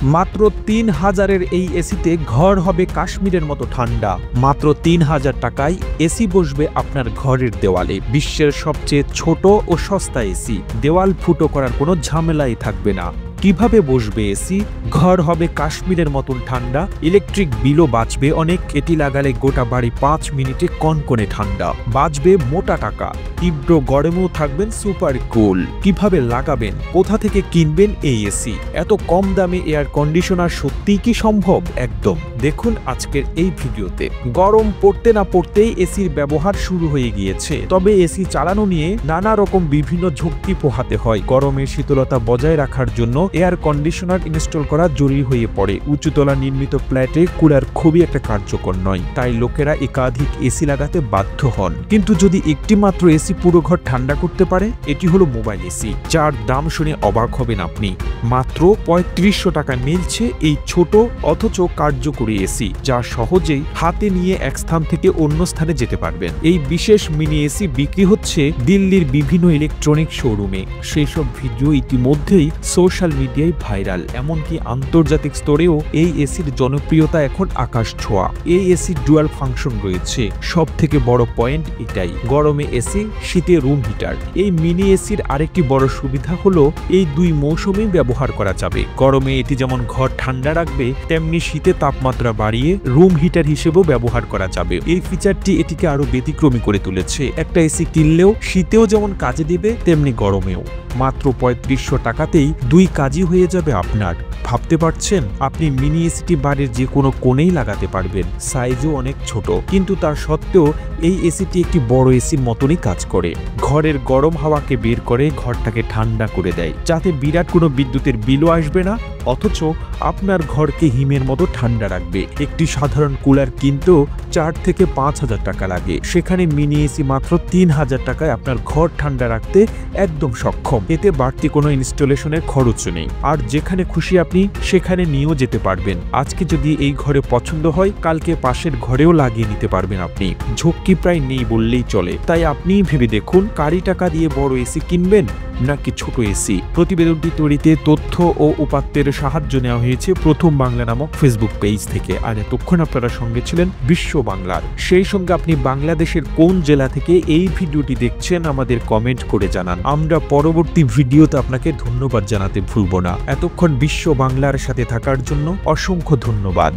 মাত্র ৩,০০০-এর এই এসিতে ঘর হবে কাশ্মীরের মতো ঠান্ডা। মাত্র ৩,০০০ টাকায় এসি বসবে আপনার ঘরের দেওয়ালে। বিশ্বের সবচেয়ে ছোট ও সস্তা এসি। দেওয়াল ফুটো করার কোনো ঝামেলাই থাকবে না। কিভাবে বসবে এসি? ঘর হবে কাশ্মীরের মতন ঠান্ডা, ইলেকট্রিক বিলও বাঁচবে অনেক। এটি লাগালে গোটা বাড়ি ৫ মিনিটে কনকনে ঠান্ডা। বাঁচবে মোটা টাকা, তীব্র গরমেও থাকবেন সুপার কুল। কিভাবে লাগাবেন, কোথা থেকে কিনবেন এই এসি? এত কম দামে এয়ার কন্ডিশনার সত্যিই কি সম্ভব? একদম। দেখুন আজকের এই ভিডিওতে। গরম পড়তে না পড়তেই এসির ব্যবহার শুরু হয়ে গিয়েছে। তবে এসি চালানো নিয়ে নানা রকম বিভিন্ন ঝুঁকি পোহাতে হয়। গরমে শীতলতা বজায় রাখার জন্য এয়ার কন্ডিশনার ইনস্টল করা জরুরি হয়ে পড়ে। উঁচুতলা নির্মিত ফ্ল্যাটে কুলার খুবই একটা কার্যকর নয়, তাই লোকেরা একাধিক এসি লাগাতে বাধ্য হন। কিন্তু যদি একটি মাত্র এসি পুরো ঘর ঠান্ডা করতে পারে, এটি হলো মোবাইল এসি, যার দাম শুনে অবাক হবেন আপনি। মাত্র ৩৫০০ টাকা মিলছে এই ছোট অথচ কার্যকরী এসি, যা সহজেই হাতে নিয়ে এক স্থান থেকে অন্য স্থানে যেতে পারবেন। এই বিশেষ মিনি এসি বিক্রি হচ্ছে দিল্লির বিভিন্ন ইলেকট্রনিক শোরুমে। সেই সব ভিডিও ইতিমধ্যেই সোশ্যাল মিডিয়ায় ভাইরাল। এমনকি আন্তর্জাতিক স্তরেও এই এসির জনপ্রিয়তা এখন আকাশ ছোঁয়া। এই এসির ডুয়াল ফাংশন রয়েছে, সব থেকে বড় পয়েন্ট এটাই। গরমে এসি, শীতে রুম হিটার। এই মিনি এসির আরেকটি বড় সুবিধা হলো এই দুই মৌসুমেই ব্যবহার করা যাবে। গরমে এটি যেমন ঘর ঠান্ডা রাখবে, তেমনি শীতে তাপমাত্রা বাড়িয়ে রুম হিটার হিসেবেও ব্যবহার করা যাবে। এই ফিচারটি এটিকে আরো ব্যতিক্রমী করে তুলেছে। একটা এসি কিনলেও শীতেও যেমন কাজে দিবে, তেমনি গরমেও। মাত্র ৩৫০০ টাকাতেই দুই কাজই হয়ে যাবে আপনার। ভাবতে পারছেন? আপনি মিনি এসিটি বাড়ির যে কোনো কোণেই লাগাতে পারবেন। সাইজও অনেক ছোট, কিন্তু তার সত্ত্বেও এই এসিটি একটি বড় এসির মতনই কাজ করে। ঘরের গরম হাওয়াকে বের করে ঘরটাকে ঠান্ডা করে দেয়, যাতে বিরাট কোনো বিদ্যুতের বিলও আসবে না, অথচ আপনার ঘরকে হিমের মতো ঠান্ডা রাখবে। একটি সাধারণ কুলার কিনতেও ৪ থেকে ৫,০০০ টাকা লাগে, সেখানে মিনি এসি মাত্র ৩,০০০ টাকায় আপনার ঘর ঠান্ডা রাখতে একদম সক্ষম। এতে বাড়তি কোনো ইনস্টলেশনের খরচ নেই, আর যেখানে খুশি আপনি সেখানে নিয়েও যেতে পারবেন। আজকে যদি এই ঘরে পছন্দ হয়, কালকে পাশের ঘরেও লাগিয়ে নিতে পারবেন আপনি। ঝক্কি প্রায় নেই বললেই চলে। তাই আপনিই ভেবে দেখুন, কারি টাকা দিয়ে বড় এসি কিনবেন নাকি ছোট এসি। প্রতিবেদনটি তৈরিতে তথ্য ও উপাত্তের সাহায্য নেওয়া হয়েছে প্রথম বাংলা নামক ফেসবুক পেজ থেকে। আর এতক্ষণ আপনারা সঙ্গে ছিলেন বিশ্ব বাংলার। সেই সঙ্গে আপনি বাংলাদেশের কোন জেলা থেকে এই ভিডিওটি দেখছেন আমাদের কমেন্ট করে জানান। আমরা পরবর্তী ভিডিওতে আপনাকে ধন্যবাদ জানাতে ভুলব না। এতক্ষণ বিশ্ব বাংলার সাথে থাকার জন্য অসংখ্য ধন্যবাদ।